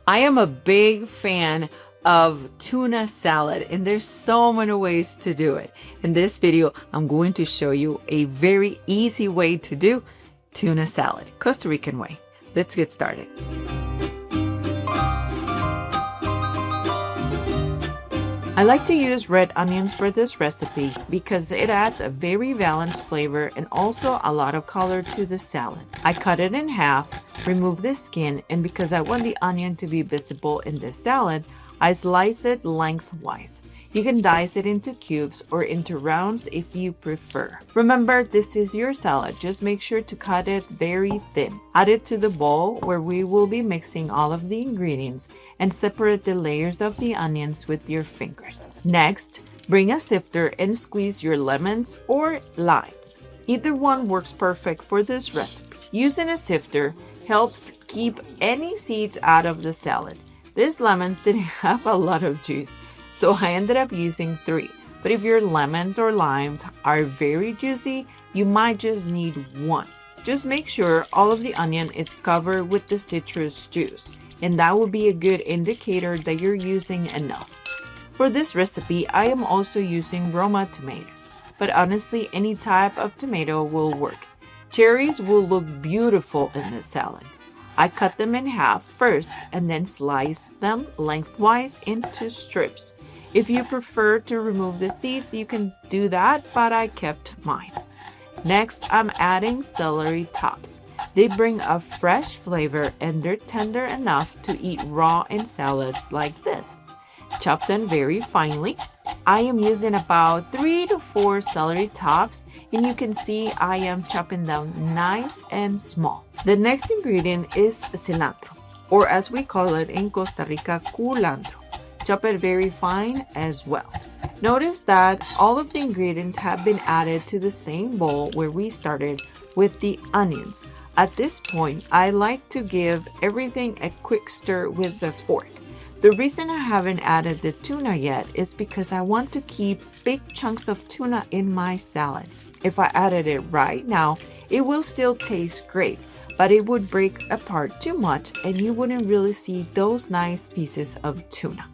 I am a big fan of tuna salad, and there's so many ways to do it. In this video, I'm going to show you a very easy way to do tuna salad, Costa Rican way. Let's get started. I like to use red onions for this recipe because it adds a very balanced flavor and also a lot of color to the salad. I cut it in half, remove the skin, and because I want the onion to be visible in this salad, I slice it lengthwise. You can dice it into cubes or into rounds if you prefer. Remember, this is your salad. Just make sure to cut it very thin. Add it to the bowl where we will be mixing all of the ingredients and separate the layers of the onions with your fingers. Next, bring a sifter and squeeze your lemons or limes. Either one works perfect for this recipe. Using a sifter helps keep any seeds out of the salad. These lemons didn't have a lot of juice, so I ended up using 3. But if your lemons or limes are very juicy, you might just need 1. Just make sure all of the onion is covered with the citrus juice, and that will be a good indicator that you're using enough. For this recipe, I am also using Roma tomatoes, but honestly, any type of tomato will work. Cherries will look beautiful in this salad. I cut them in half first and then slice them lengthwise into strips. If you prefer to remove the seeds, you can do that, but I kept mine. Next, I'm adding celery tops. They bring a fresh flavor and they're tender enough to eat raw in salads like this. Chop them very finely. I am using about 3 to 4 celery tops, and you can see I am chopping them nice and small. The next ingredient is cilantro, or as we call it in Costa Rica, culantro. Chop it very fine as well. Notice that all of the ingredients have been added to the same bowl where we started with the onions. At this point, I like to give everything a quick stir with the fork. The reason I haven't added the tuna yet is because I want to keep big chunks of tuna in my salad. If I added it right now, it will still taste great, but it would break apart too much and you wouldn't really see those nice pieces of tuna.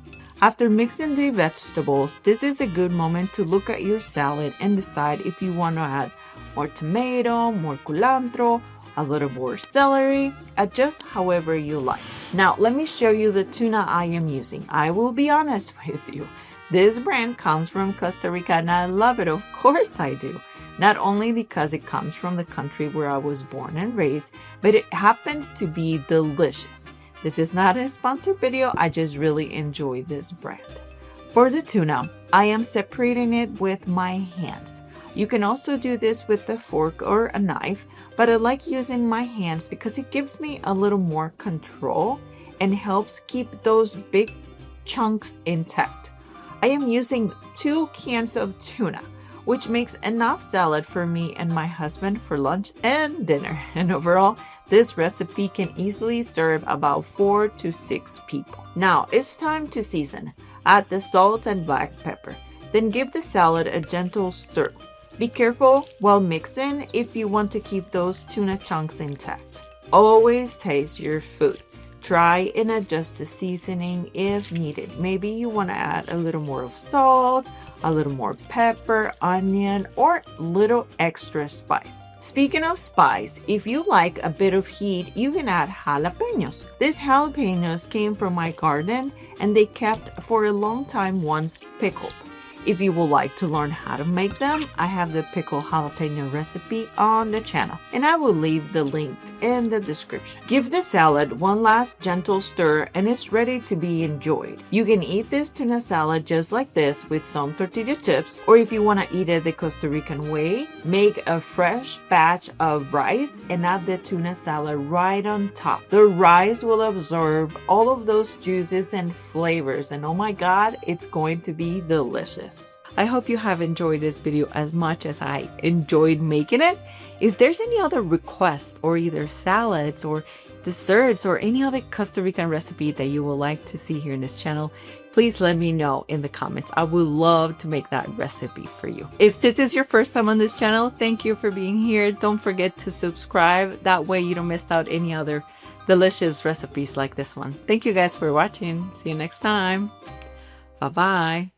After mixing the vegetables, this is a good moment to look at your salad and decide if you want to add more tomato, more culantro, a little more celery. Adjust however you like. Now, let me show you the tuna I am using. I will be honest with you. This brand comes from Costa Rica and I love it. Of course I do. Not only because it comes from the country where I was born and raised, but it happens to be delicious. This is not a sponsored video. I just really enjoy this brand. For the tuna, I am separating it with my hands. You can also do this with a fork or a knife, but I like using my hands because it gives me a little more control and helps keep those big chunks intact. I am using 2 cans of tuna, which makes enough salad for me and my husband for lunch and dinner. And overall, this recipe can easily serve about 4 to 6 people. Now it's time to season. Add the salt and black pepper. Then give the salad a gentle stir. Be careful while mixing if you want to keep those tuna chunks intact. Always taste your food. Try and adjust the seasoning if needed. Maybe you want to add a little more of salt, a little more pepper, onion, or little extra spice. Speaking of spice, if you like a bit of heat, you can add jalapenos. These jalapenos came from my garden and they kept for a long time once pickled. If you would like to learn how to make them, I have the pickled jalapeno recipe on the channel, and I will leave the link in the description. Give the salad one last gentle stir and it's ready to be enjoyed. You can eat this tuna salad just like this with some tortilla chips, or if you want to eat it the Costa Rican way, make a fresh batch of rice and add the tuna salad right on top. The rice will absorb all of those juices and flavors, and oh my god, it's going to be delicious. I hope you have enjoyed this video as much as I enjoyed making it. If there's any other requests or either salads or desserts or any other Costa Rican recipe that you would like to see here in this channel, please let me know in the comments. I would love to make that recipe for you. If this is your first time on this channel, thank you for being here. Don't forget to subscribe. That way you don't miss out any other delicious recipes like this one. Thank you guys for watching. See you next time. Bye-bye.